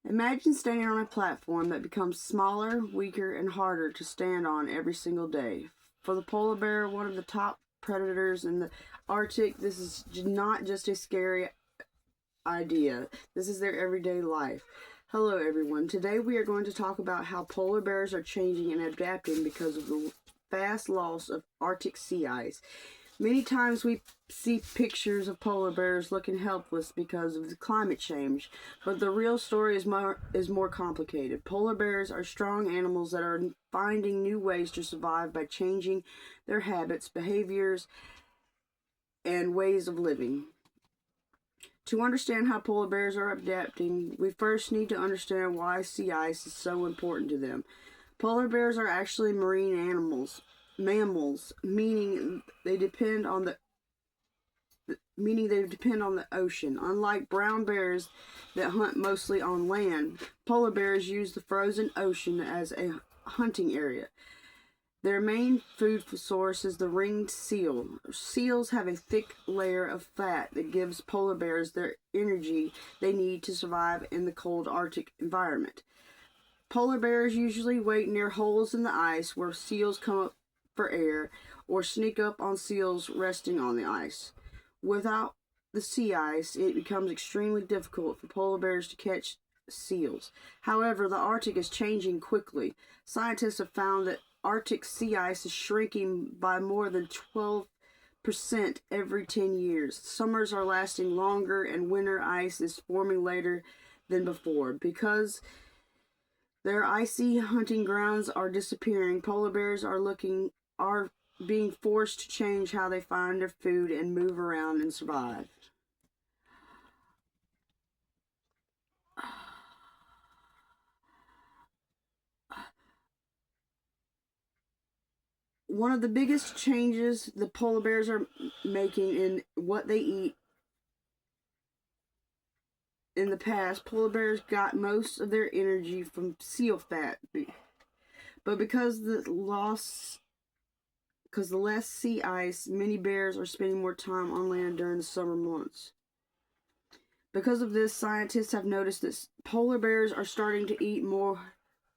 Imagine standing on a platform that becomes smaller, weaker, and harder to stand on every single day. For the polar bear, one of the top predators in the Arctic, this is not just a scary idea. This is their everyday life. Hello, everyone. Today we are going to talk about how polar bears are changing and adapting because of the fast loss of Arctic sea ice. Many times we see pictures of polar bears looking helpless because of the climate change, but the real story is more complicated. Polar bears are strong animals that are finding new ways to survive by changing their habits, behaviors, and ways of living. To understand how polar bears are adapting, we first need to understand why sea ice is so important to them. Polar bears are actually marine mammals, meaning they depend on the ocean. Unlike brown bears that hunt mostly on land, polar bears use the frozen ocean as a hunting area. Their main food source is the ringed seal. Seals have a thick layer of fat that gives polar bears their energy they need to survive in the cold Arctic environment. Polar bears usually wait near holes in the ice where seals come up for air or sneak up on seals resting on the ice. Without the sea ice, it becomes extremely difficult for polar bears to catch seals. However, the Arctic is changing quickly. Scientists have found that Arctic sea ice is shrinking by more than 12% every 10 years. Summers are lasting longer and winter ice is forming later than before. Because their icy hunting grounds are disappearing, polar bears are being forced to change how they find their food and move around and survive. One of the biggest changes the polar bears are making in what they eat. In the past, polar bears got most of their energy from seal fat, but because the less sea ice, many bears are spending more time on land during the summer months. Because of this, scientists have noticed that polar bears are starting to eat more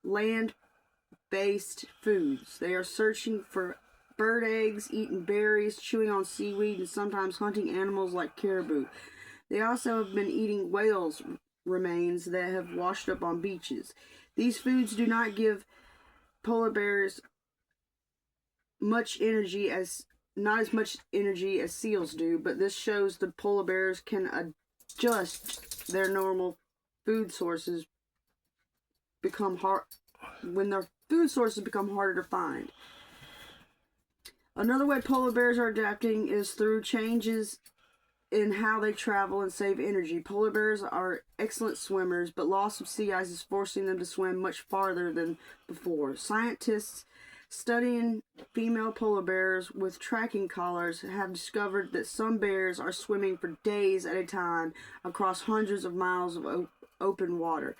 land-based foods. They are searching for bird eggs, eating berries, chewing on seaweed, and sometimes hunting animals like caribou. They also have been eating whales' remains that have washed up on beaches. These foods do not give polar bears not as much energy as seals do, but this shows the polar bears can adjust their normal food sources become hard when their food sources become harder to find. Another way polar bears are adapting is through changes in how they travel and save energy. Polar bears are excellent swimmers, but loss of sea ice is forcing them to swim much farther than before. Scientists studying female polar bears with tracking collars have discovered that some bears are swimming for days at a time across hundreds of miles of open water.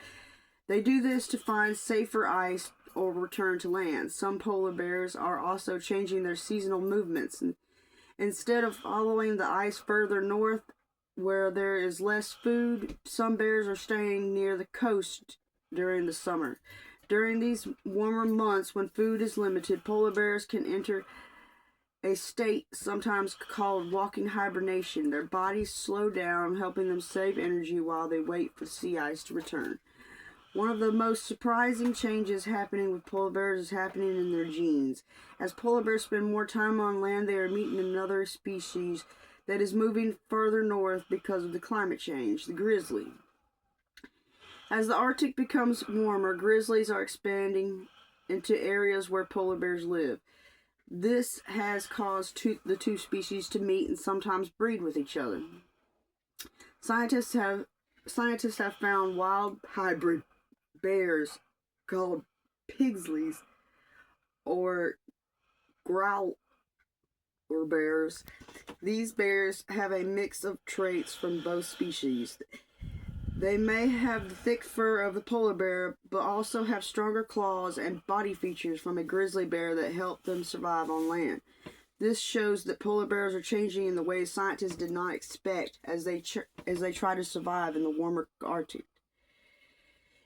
They do this to find safer ice or return to land. Some polar bears are also changing their seasonal movements. Instead of following the ice further north where there is less food, some bears are staying near the coast during the summer. During these warmer months when food is limited, polar bears can enter a state sometimes called walking hibernation. Their bodies slow down, helping them save energy while they wait for the sea ice to return. One of the most surprising changes happening with polar bears is happening in their genes. As polar bears spend more time on land, they are meeting another species that is moving further north because of the climate change, the grizzly. As the Arctic becomes warmer, grizzlies are expanding into areas where polar bears live. This has caused the two species to meet and sometimes breed with each other. Scientists have found wild hybrid bears called pigsleys or growler bears. These bears have a mix of traits from both species. They may have the thick fur of the polar bear, but also have stronger claws and body features from a grizzly bear that help them survive on land. This shows that polar bears are changing in the ways scientists did not expect as they try to survive in the warmer Arctic.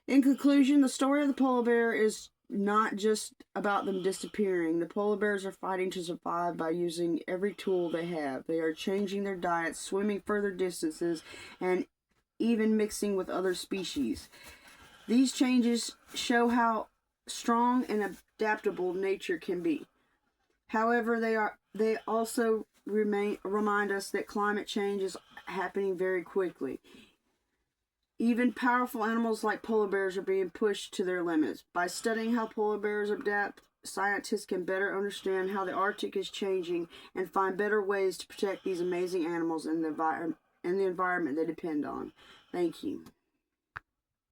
In conclusion, the story of the polar bear is not just about them disappearing. The polar bears are fighting to survive by using every tool they have. They are changing their diets, swimming further distances, and even mixing with other species. These changes show how strong and adaptable nature can be. However, they also remind us that climate change is happening very quickly. Even powerful animals like polar bears are being pushed to their limits. By studying how polar bears adapt, scientists can better understand how the Arctic is changing and find better ways to protect these amazing animals and the environment they depend on. Thank you.